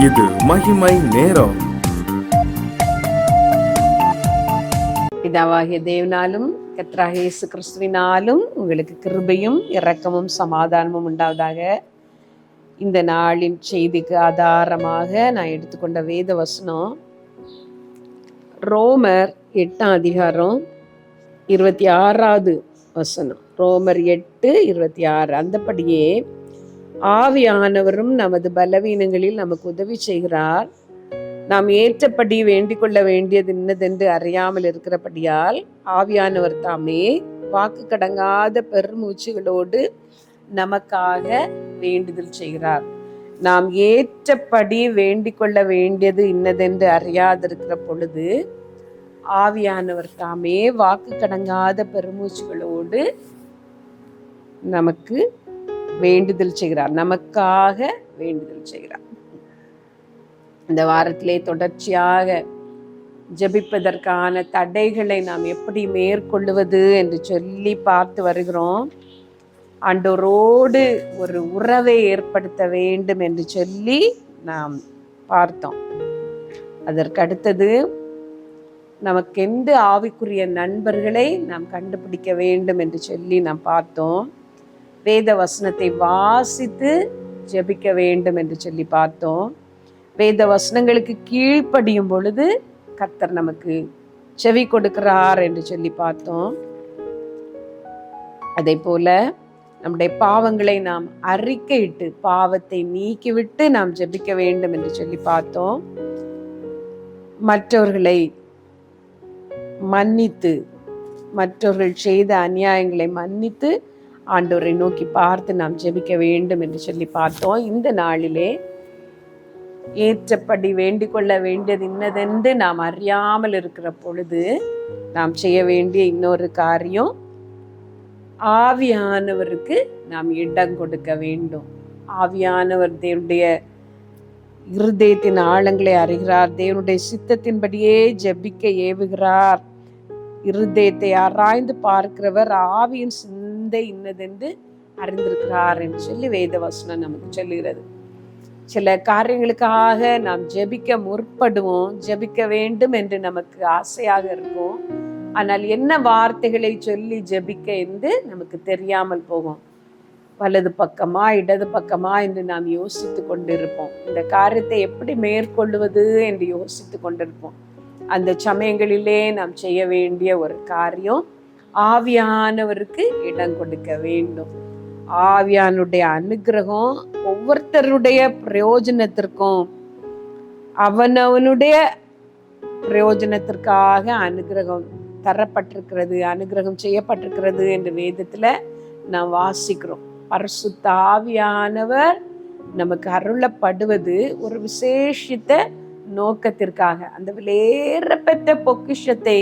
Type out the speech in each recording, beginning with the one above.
இது மகிமை நேரம். பிதாவாகிய தேவனாலும் கர்த்தராகிய இயேசு கிறிஸ்துவினாலும் உங்களுக்கு கிருபையும் இரக்கமும் சமாதானமும் உண்டாவதாக. இந்த நாளின் செய்திக்கு ஆதாரமாக நான் எடுத்துக்கொண்ட வேத வசனம் ரோமர் 8ஆம் அதிகாரம் 26வது வசனம். ரோமர் 8:26. அந்தபடியே ஆவியானவரும் நமது பலவீனங்களில் நமக்கு உதவி செய்கிறார். நாம் ஏற்றபடி வேண்டிக் கொள்ள வேண்டியது இன்னதென்று அறியாமல் இருக்கிறபடியால் ஆவியானவர் தாமே வாக்கு கடங்காத பெருமூச்சுகளோடு நமக்காக வேண்டுதல் செய்கிறார். நாம் ஏற்றபடி வேண்டிக் கொள்ள வேண்டியது இன்னதென்று அறியாதிருக்கிற பொழுது ஆவியானவர் தாமே வாக்கு கடங்காத பெருமூச்சுகளோடு நமக்கு வேண்டுதல் செய்கிறார், நமக்காக வேண்டுதல் செய்கிறார். இந்த வாரத்திலே தொடர்ச்சியாக ஜெபிப்பதற்கான தடைகளை நாம் எப்படி மேற்கொள்ளுவது என்று சொல்லி பார்த்து வருகிறோம். ஆண்டவரோடு ஒரு உறவை ஏற்படுத்த வேண்டும் என்று சொல்லி நாம் பார்த்தோம். அதற்கு அடுத்தது நமக்கென்று ஆவிக்குரிய நண்பர்களை நாம் கண்டுபிடிக்க வேண்டும் என்று சொல்லி நாம் பார்த்தோம். வேத வசனத்தை வாசித்து ஜெபிக்க வேண்டும் என்று சொல்லி பார்த்தோம். வேத வசனங்களுக்கு கீழ்ப்படியும் பொழுது கர்த்தர் நமக்கு செவி கொடுக்கிறார் என்று சொல்லி பார்த்தோம். அதே போல நம்முடைய பாவங்களை நாம் அறிக்கையிட்டு பாவத்தை நீக்கிவிட்டு நாம் ஜெபிக்க வேண்டும் என்று சொல்லி பார்த்தோம். மற்றவர்களை மன்னித்து, மற்றவர்கள் செய்த அநியாயங்களை மன்னித்து ஆண்டவரை நோக்கி பார்த்து நாம் ஜெபிக்க வேண்டும் என்று சொல்லி பார்த்தோம். இந்த நாளிலே ஏற்றபடி வேண்டிக் கொள்ள வேண்டியது இன்னதென்று நாம் அறியாமல் இருக்கிற பொழுது நாம் செய்ய வேண்டிய இன்னொரு காரியம், ஆவியானவருக்கு நாம் இடம் கொடுக்க வேண்டும். ஆவியானவர் தேவனுடைய இருதயத்தின் ஆழங்களை அறிகிறார். தேவனுடைய சித்தத்தின்படியே ஜெபிக்க ஏவுகிறார். இருதயத்தை ஆராய்ந்து பார்க்கிறவர் ஆவியின் சிந்தை இன்னதென்று அறிந்திருக்கிறார் என்று சொல்லி வேதவசனம் நமக்கு சொல்லுகிறது. சில காரியங்களுக்காக நாம் ஜெபிக்க முற்படுவோம், ஜெபிக்க வேண்டும் என்று நமக்கு ஆசையாக இருக்கும். ஆனால் என்ன வார்த்தைகளை சொல்லி ஜெபிக்க என்று நமக்கு தெரியாமல் போகும். வலது பக்கமா இடது பக்கமா என்று நாம் யோசித்து கொண்டிருப்போம். இந்த காரியத்தை எப்படி மேற்கொள்வது என்று யோசித்து கொண்டிருப்போம். அந்த சமயங்களிலே நாம் செய்ய வேண்டிய ஒரு காரியம், ஆவியானவருக்கு இடம் கொடுக்க வேண்டும். ஆவியானுடைய அனுக்கிரகம் ஒவ்வொருத்தருடைய பிரயோஜனத்திற்கும் அவனவனுடைய பிரயோஜனத்திற்காக அனுக்கிரகம் தரப்பட்டிருக்கிறது, அனுக்கிரகம் செய்யப்பட்டிருக்கிறது என்று வேதத்துல நாம் வாசிக்கிறோம். பரிசுத்த ஆவியானவர் நமக்கு அருளப்படுவது ஒரு விசேஷித்த நோக்கத்திற்காக. அந்த விலையேறப்பெற்ற பொக்கிஷத்தை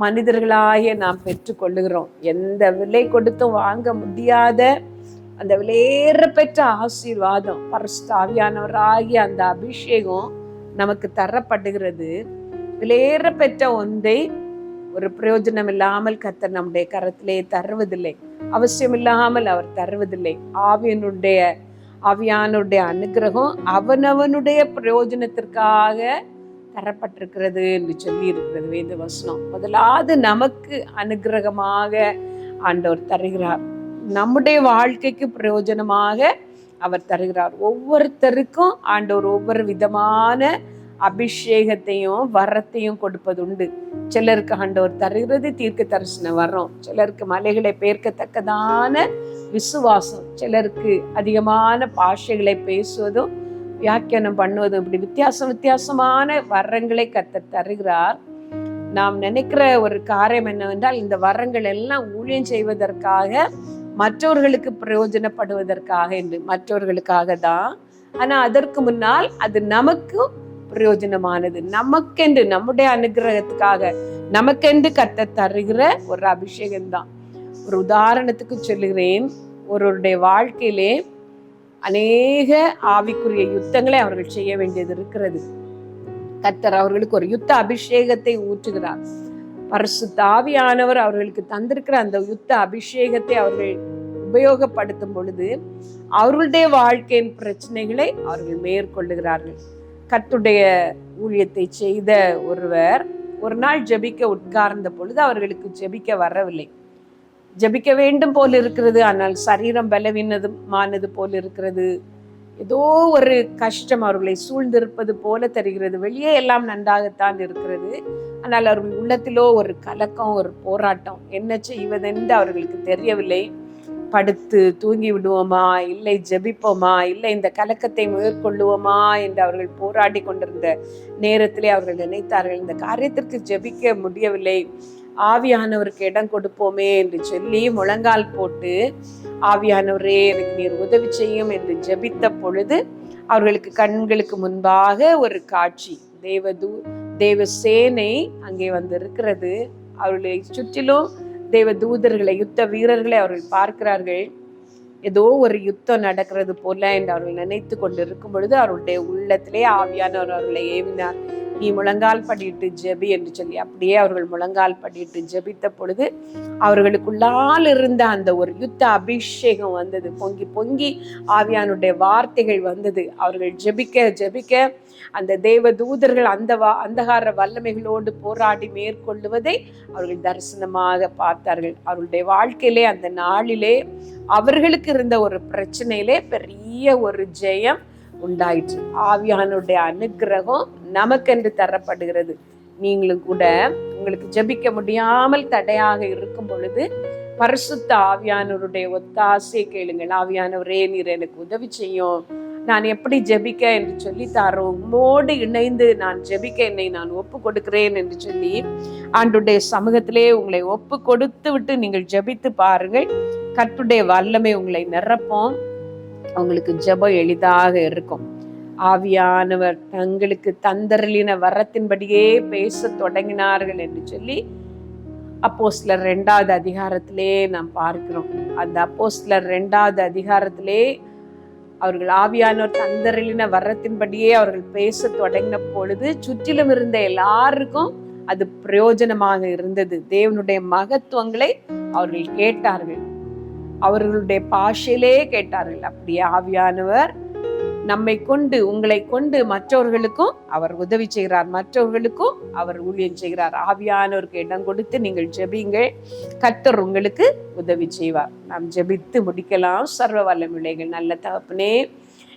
மனிதர்களாகிய நாம் பெற்றுக்கொள்ளுகிறோம். எந்த விலை கொடுத்தும் வாங்க முடியாத அந்த விலையேறப்பெற்ற ஆசீர்வாதம், பரிசுத்த ஆவியானவராகிய அந்த அபிஷேகம் நமக்கு தரப்படுகிறது. விலையேறப்பெற்ற ஒன்றை ஒரு பிரயோஜனம் இல்லாமல் கர்த்தர் நம்முடைய கரத்திலே தருவதில்லை, அவசியம் இல்லாமல் அவர் தருவதில்லை. ஆவியானுடைய அனுக்கிரகம் அவனவனுடைய பிரயோஜனத்திற்காக தரப்பட்டிருக்கிறது என்று சொல்லி இருக்கிறது வேத வசனம். முதலாவது நமக்கு அனுக்கிரகமாக ஆண்டவர் தருகிறார், நம்முடைய வாழ்க்கைக்கு பிரயோஜனமாக அவர் தருகிறார். ஒவ்வொருத்தருக்கும் ஆண்டவர் ஒவ்வொரு விதமான அபிஷேகத்தையும் வரத்தையும் கொடுப்பதுண்டு. சிலருக்கு ஆண்டவர் தருகிறது தீர்க்க தரிசன வரம், சிலருக்கு மலைகளை பெயர்க்கத்தக்கதான விசுவாசம், சிலருக்கு அதிகமான பாஷைகளை பேசுவதும் வியாக்கியானம் பண்ணுவதும், இப்படி வித்தியாசமான வரங்களை கர்த்தர் தருகிறார். நாம் நினைக்கிற ஒரு காரியம் என்னவென்றால், இந்த வரங்கள் எல்லாம் ஊழியம் செய்வதற்காக, மற்றவர்களுக்கு பிரயோஜனப்படுவதற்காக என்று, மற்றவர்களுக்காக தான். ஆனா அதற்கு முன்னால் அது நமக்கும் பிரயோஜனமானது, நமக்கென்று நம்முடைய அனுகிரகத்துக்காக நமக்கென்று கர்த்தர் தருகிற ஒரு அபிஷேகம்தான். ஒரு உதாரணத்துக்கு சொல்லுகிறேன். ஒருவருடைய வாழ்க்கையிலே அநேக ஆவிக்குரிய யுத்தங்களை அவர்கள் செய்ய வேண்டியது இருக்கிறது. கர்த்தர் அவர்களுக்கு ஒரு யுத்த அபிஷேகத்தை ஊற்றுகிறார். பரிசுத்த ஆவியானவர் அவர்களுக்கு தந்திருக்கிற அந்த யுத்த அபிஷேகத்தை அவர்கள் உபயோகப்படுத்தும் பொழுது அவர்களுடைய வாழ்க்கையின் பிரச்சனைகளை அவர்கள் மேற்கொள்ளுகிறார்கள். கர்த்தருடைய ஊழியத்தை செய்த ஒருவர் ஒரு நாள் ஜெபிக்க உட்கார்ந்த பொழுது அவர்களுக்கு ஜெபிக்க வரவில்லை. ஜெபிக்க வேண்டும் போல் இருக்கிறது, ஆனால் சரீரம் பலவீனமானது போல் இருக்கிறது. ஏதோ ஒரு கஷ்டம் அவர்களை சூழ்ந்திருப்பது போல தெரிகிறது. வெளியே எல்லாம் நன்றாகத்தான் இருக்கிறது, ஆனால் அவர்கள் உள்ளத்திலோ ஒரு கலக்கம், ஒரு போராட்டம். என்ன செய்வதென்று அவர்களுக்கு தெரியவில்லை. படுத்து தூங்கி விடுவோமா, இல்லை ஜெபிப்போமா, இல்லை இந்த கலக்கத்தை மேற்கொள்ளுவோமா என்று அவர்கள் போராடி கொண்டிருந்த நேரத்திலே அவர்கள் நினைத்தார்கள், இந்த காரியத்திற்கு ஜெபிக்க முடியவில்லை, ஆவியானவருக்கு இடம் கொடுப்போமே என்று சொல்லி முழங்கால் போட்டு, ஆவியானவரே எனக்கு நீர் உதவி செய்யும் என்று ஜெபித்த பொழுது அவர்களுக்கு கண்களுக்கு முன்பாக ஒரு காட்சி, தேவ சேனை அங்கே வந்து இருக்கிறது. அவர்களை சுற்றிலும் தேவ தூதர்களை, யுத்த வீரர்களை அவர்கள் பார்க்கிறார்கள். ஏதோ ஒரு யுத்தம் நடக்கிறது போல என்று அவர்கள் நினைத்து கொண்டு இருக்கும் பொழுது அவருடைய உள்ளத்திலே ஆவியானவர் அவர்களை ஏவினார். நீ முழங்கால் படிட்டு ஜெபி என்று சொல்லி அப்படியே அவர்கள் முழங்கால் படிட்டு ஜெபித்த பொழுது அவர்களுக்குள்ளால் இருந்த அந்த ஒரு யுத்த அபிஷேகம் வந்தது. பொங்கி பொங்கி ஆவியானுடைய வார்த்தைகள் வந்தது. அவர்கள் ஜெபிக்க ஜெபிக்க அந்த தேவ தூதர்கள் அந்தகார வல்லமைகளோடு போராடி மேற்கொள்ளுவதை அவர்கள் தரிசனமாக பார்த்தார்கள். அவர்களுடைய வாழ்க்கையிலே அந்த நாளிலே அவர்களுக்கு இருந்த ஒரு பிரச்சனையிலே பெரிய ஒரு ஜெயம் உண்டாயிற்று. ஆவியானுடைய அனுக்கிரகம் நமக்கென்று தரப்படுகிறது. நீங்களும் கூட உங்களுக்கு ஜெபிக்க முடியாமல் தடையாக இருக்கும் பொழுது பரிசுத்த ஆவியானவருடைய ஒத்தாசை கேளுங்கள். ஆவியானவரே நீர் எனக்கு உதவி செய்யும், நான் எப்படி ஜெபிக்க என்று சொல்லி தாரோம், உம்மோடு இணைந்து நான் ஜெபிக்க என்னை நான் ஒப்பு கொடுக்கிறேன் என்று சொல்லி ஆண்டுடைய சமூகத்திலே உங்களை ஒப்பு கொடுத்து விட்டு நீங்கள் ஜெபித்து பாருங்கள். கர்த்தருடைய வல்லமை உங்களை நிரப்பும். அவங்களுக்கு ஜெபம் எளிதாக இருக்கும். ஆவியானவர் தங்களுக்கு தந்தரலின வரத்தின்படியே பேச தொடங்கினார்கள் என்று சொல்லி அப்போஸ்தலர் 2வது அதிகாரத்திலே நாம் பார்க்கிறோம். அந்த அப்போஸ்தலர் 2வது அதிகாரத்திலே அவர்கள் ஆவியானவர் தந்தரலின வரத்தின்படியே அவர்கள் பேச தொடங்கின பொழுது சுற்றிலும் இருந்த எல்லாருக்கும் அது பிரயோஜனமாக இருந்தது. தேவனுடைய மகத்துவங்களை அவர்கள் கேட்டார்கள், அவர்களுடைய பாஷையிலே கேட்டார்கள். அப்படியே ஆவியானவர் நம்மை கொண்டு, உங்களை கொண்டு மற்றவர்களுக்கும் அவர் உதவி செய்கிறார், மற்றவர்களுக்கும் அவர் ஊழியம் செய்கிறார். ஆவியானவருக்கு இடம் கொடுத்து நீங்கள் ஜெபிங்கள், கர்த்தர் உங்களுக்கு உதவி செய்வார். நாம் ஜெபித்து முடிக்கலாம். சர்வ வல்லமையுள்ள நல்ல தகப்பனே,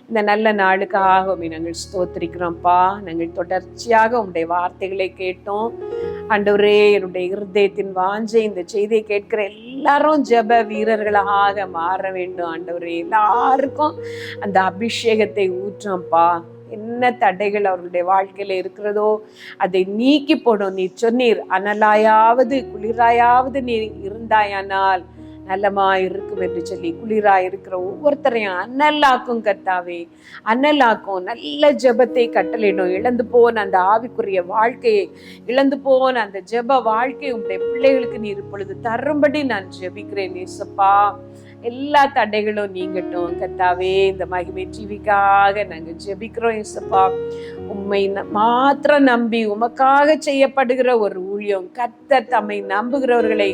இந்த நல்ல நாளுக்காக நாங்கள் ஸ்தோத்திரிக்கிறோம்ப்பா. நாங்கள் தொடர்ச்சியாக உங்களுடைய வார்த்தைகளை கேட்டோம் ஆண்டவரே. என்னுடைய இருதயத்தின் வாஞ்சை இந்த செய்தியை கேட்கிற எல்லாரும் ஜெப வீரர்களாக மாற வேண்டும் ஆண்டவரே. எல்லாருக்கும் அந்த அபிஷேகத்தை ஊற்றோம்ப்பா. என்ன தடைகள் அவர்களுடைய வாழ்க்கையில இருக்கிறதோ அதை நீக்கி போடும். நீ சொன்னீர், அனலாயாவது குளிராயாவது நீ இருந்தாயானால் நல்லமா இருக்கும் என்று சொல்லி குளிராய் இருக்கிற ஒவ்வொருத்தரையும் அனலாக்கும் கர்த்தாவே, அனலாக்கும். நல்ல ஜெபத்தை கட்டளையிடும். இழந்து போன அந்த ஆவிக்குரிய வாழ்க்கையை, இழந்து போன அந்த ஜெப வாழ்க்கையை உங்களுடைய பிள்ளைகளுக்கு நீ இப்பொழுது தரும்படி நான் ஜெபிக்கிறேன் ஏசப்பா. எல்லா தடைகளும் நீங்கட்டும் கர்த்தாவே. இந்த மகிமை டிவிக்காக நாங்கள் ஜெபிக்கிறோம் ஏசப்பா. உம்மை மாத்திரம் நம்பி உமக்காக செய்யப்படுகிற ஒரு ஊழியம். கர்த்தர் தம்மை நம்புகிறவர்களை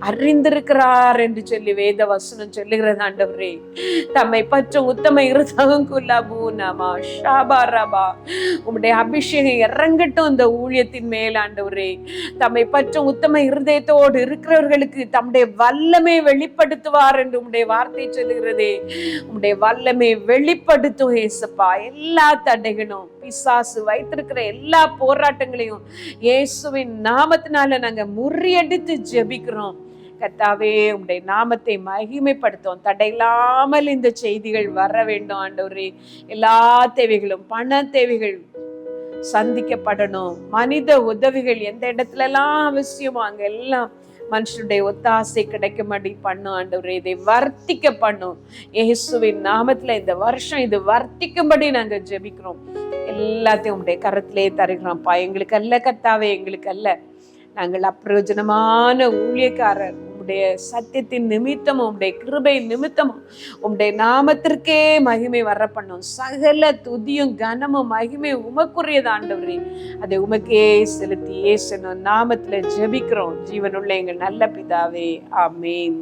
அறிந்திருக்கிறார் என்று சொல்லி வேத வசனம் சொல்லுகிறது ஆண்டவரே. தம்மை பற்ற உத்தம இருதயங்குலபூனமா ஷாபாரபா. உம்முடைய அபிஷேகம் இறங்கட்டும் இந்த ஊழியத்தின் மேல் ஆண்டவரே. தம்மை பற்ற உத்தம இருதயத்தோடு இருக்கிறவர்களுக்கு தம்முடைய வல்லமை வெளிப்படுத்துவார் என்று உம்முடைய வார்த்தை சொல்லுகிறதே. உம்முடைய வல்லமை வெளிப்படுத்தும் ஏசப்பா. எல்லா தடைகளும், பிசாசு வைத்திருக்கிற எல்லா போராட்டங்களையும் இயேசுவின் நாமத்தினால நாங்க முறியடித்து ஜெபிக்கிறோம் கர்த்தாவே. உம்முடைய நாமத்தை மகிமைப்படுத்தும். தடையில்லாமல் இந்த செய்திகள் வர வேண்டும் ஆண்டவரே. எல்லா தேவைகளும், பண தேவைகள் சந்திக்கப்படணும். மனித உதவிகள் எந்த இடத்துல எல்லாம் அவசியமோ அங்கெல்லாம் மனுஷனுடைய ஒத்தாசை கிடைக்கும்படி பண்ணும் ஆண்டவரே. இதை வர்த்திக்க பண்ணும் இயேசுவின் நாமத்துல. இந்த வருஷம் இது வர்த்திக்கும்படி நாங்க ஜெபிக்கிறோம். எல்லாத்தையும் உங்களுடைய கரத்திலே தருகிறோம்ப்பா. எங்களுக்கு அல்ல கர்த்தாவே, எங்களுக்கு அல்ல. நாங்கள் அப்பிரயோஜனமான ஊழியக்காரர். உம்முடைய சத்தியத்தின் நிமித்தமும் உம்முடைய கிருபை நிமித்தமும் உம்முடைய நாமத்திற்கே மகிமை வர பண்ணும். சகல துதியும் கனமும் மகிமை உமக்குரியது ஆண்டவரே. அதை உமக்கே செலுத்தி இயேசு நாமத்துல ஜெபிக்கிறோம் ஜீவனுள்ள எங்கள் நல்ல பிதாவே. ஆமென்.